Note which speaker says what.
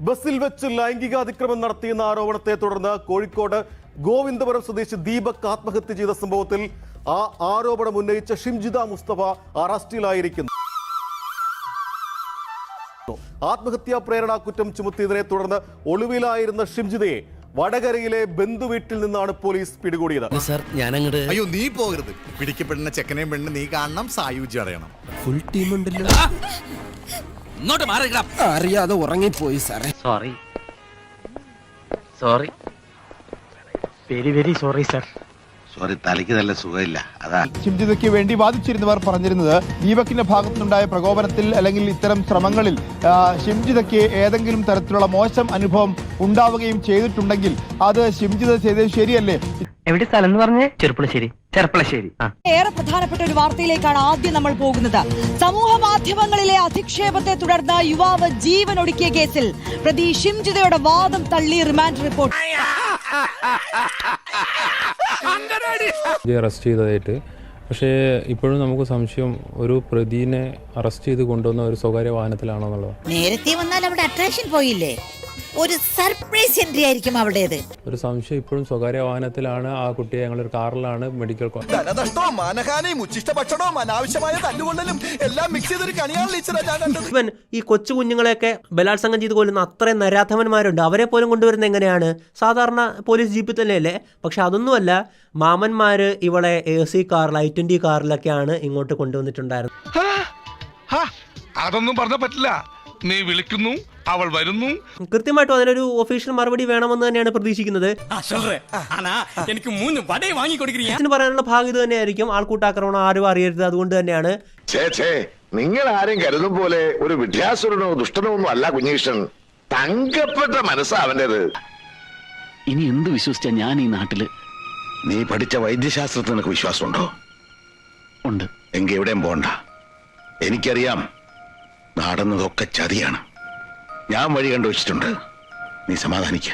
Speaker 1: ബസിൽ വെച്ച് ലൈംഗികാതിക്രമം നടത്തിയെന്ന ആരോപണത്തെ തുടർന്ന് കോഴിക്കോട് ഗോവിന്ദപുരം സ്വദേശി ദീപക് ആത്മഹത്യ ചെയ്ത സംഭവത്തിൽ ആ ആരോപണം ഉന്നയിച്ച ഷിംജിത മുസ്തഫ അറസ്റ്റിലായിരിക്കുന്നു. ആത്മഹത്യാ പ്രേരണ കുറ്റം ചുമത്തിയതിനെ തുടർന്ന് ഒളിവിലായിരുന്ന ഷിംജിതയെ വടകരയിലെ ബന്ധുവീട്ടിൽ നിന്നാണ് പോലീസ് പിടികൂടിയത്.
Speaker 2: അയ്യോ നീ പോകരുത്. പിടിക്കപ്പെടുന്ന ചെക്കനെയും പെണ്ണ് നീ കാണണം, സായുജ്യം അറിയണം.
Speaker 3: ഫുൾ ടീം ഉണ്ടല്ലോ. അറിയാതെ ഉറങ്ങിപ്പോയി സാറേ.
Speaker 4: Sorry very very sorry sir.
Speaker 5: Sorry, തലയ്ക്ക് നല്ല സുഖമില്ല, അതാ.
Speaker 6: ഷിംജിതയ്ക്ക് വേണ്ടി വാദിച്ചിരുന്നവർ പറഞ്ഞിരുന്നത് ദീപകിന്റെ ഭാഗത്തുനിന്നുണ്ടായ പ്രകോപനത്തിൽ അല്ലെങ്കിൽ ഇത്തരം ശ്രമങ്ങളിൽ ഷിംജിതയ്ക്ക് ഏതെങ്കിലും തരത്തിലുള്ള മോശം അനുഭവം ഉണ്ടാവുകയും ചെയ്തിട്ടുണ്ടെങ്കിൽ അത് ഷിംജിത ചെയ്തത് ശരിയല്ലേ?
Speaker 4: എവിടെ സ്ഥലം എന്ന് പറഞ്ഞേ? ചെർപ്പളശ്ശേരി.
Speaker 7: ഏറെ പ്രധാനപ്പെട്ട ഒരു വാർത്തയിലേക്കാണ് ആദ്യം നമ്മൾ പോകുന്നത്. സമൂഹ മാധ്യമങ്ങളിലെ അധിക്ഷേപത്തെ തുടർന്ന് യുവാവ് ജീവനൊടുക്കിയ കേസിൽ പ്രതി ഷിംജിതയുടെ വാദം തള്ളി റിമാൻഡ് റിപ്പോർട്ട്.
Speaker 8: അറസ്റ്റ് ചെയ്തതായിട്ട്, പക്ഷേ ഇപ്പോഴും നമുക്ക് സംശയം ഒരു പ്രതിനെ അറസ്റ്റ് ചെയ്ത് കൊണ്ടുവന്ന ഒരു സ്വകാര്യ വാഹനത്തിലാണോ എന്നുള്ളത്.
Speaker 9: നേരത്തെ വന്നാൽ അവിടെ അട്രാക്ഷൻ പോയില്ലേ, ഒരു സർപ്രൈസ് എൻട്രി ആയിരിക്കും അവിടേത്.
Speaker 8: ഒരു സംശയം ഇപ്പോഴും സ്വകാര്യ വാഹനത്തിലാണ്. ആ കുട്ടിയെ ഞങ്ങളൊരു കാറിലാണ് മെഡിക്കൽ
Speaker 2: ധനനഷ്ടവും മാനഹാനിയും ഉച്ചിഷ്ടഭക്ഷണവും അനാവശ്യമായ തല്ലുകൊള്ളലും എല്ലാം മിക്സ് ചെയ്തൊരു കണിയാണ്
Speaker 10: ഇവൻ ഈ കൊച്ചു കുഞ്ഞുങ്ങളെയൊക്കെ ബലാത്സംഗം ചെയ്ത് കൊല്ലുന്ന അത്രയും നരാധമന്മാരുണ്ട്. അവരെ പോലും കൊണ്ടുവരുന്നത് എങ്ങനെയാണ്? സാധാരണ പോലീസ് ജീപ്പിൽ തന്നെയല്ലേ? പക്ഷെ അതൊന്നുമല്ല, മാമന്മാര് ഇവളെ AC കാറിൽ i20 കാറിലൊക്കെയാണ് ഇങ്ങോട്ട് കൊണ്ടുവന്നിട്ടുണ്ടായിരുന്നത്.
Speaker 11: അതൊന്നും പറഞ്ഞ പറ്റില്ല. നീ വിളിക്കുന്നു, അവൾ വരുന്നു.
Speaker 10: കൃത്യമായിട്ടും അതിനൊരു ഒഫീഷ്യൽ മറുപടി വേണമെന്ന് തന്നെയാണ് പ്രതീക്ഷിക്കുന്നത്. ഇതിന് പറയാനുള്ള ഭാഗം ഇത് തന്നെയായിരിക്കും. ആൾക്കൂട്ടാക്രമണം ആരും അറിയരുത്, അതുകൊണ്ട് തന്നെയാണ്.
Speaker 5: നിങ്ങൾ ആരും കരുതും പോലെ ഒരു വിദ്യാസുരനോ ദുഷ്ടനോ ഒന്നും അല്ല കുഞ്ഞീഷൻ. തങ്കപ്പെട്ട മനസ്സാ അവൻ്റെത്.
Speaker 4: ഇനി എന്ത് വിശ്വസിച്ചാ ഞാൻ ഈ നാട്ടില്?
Speaker 5: നീ പഠിച്ച വൈദ്യശാസ്ത്രത്തിൽ നിനക്ക് വിശ്വാസമുണ്ടോ?
Speaker 4: ഉണ്ട്.
Speaker 5: എങ്കിൽ എവിടെയും പോണ്ട. എനിക്കറിയാം നടന്നതൊക്കെ ചതിയാണ്. ഞാൻ വഴി കണ്ടുവച്ചിട്ടുണ്ട്. നീ സമാധാനിക്ക.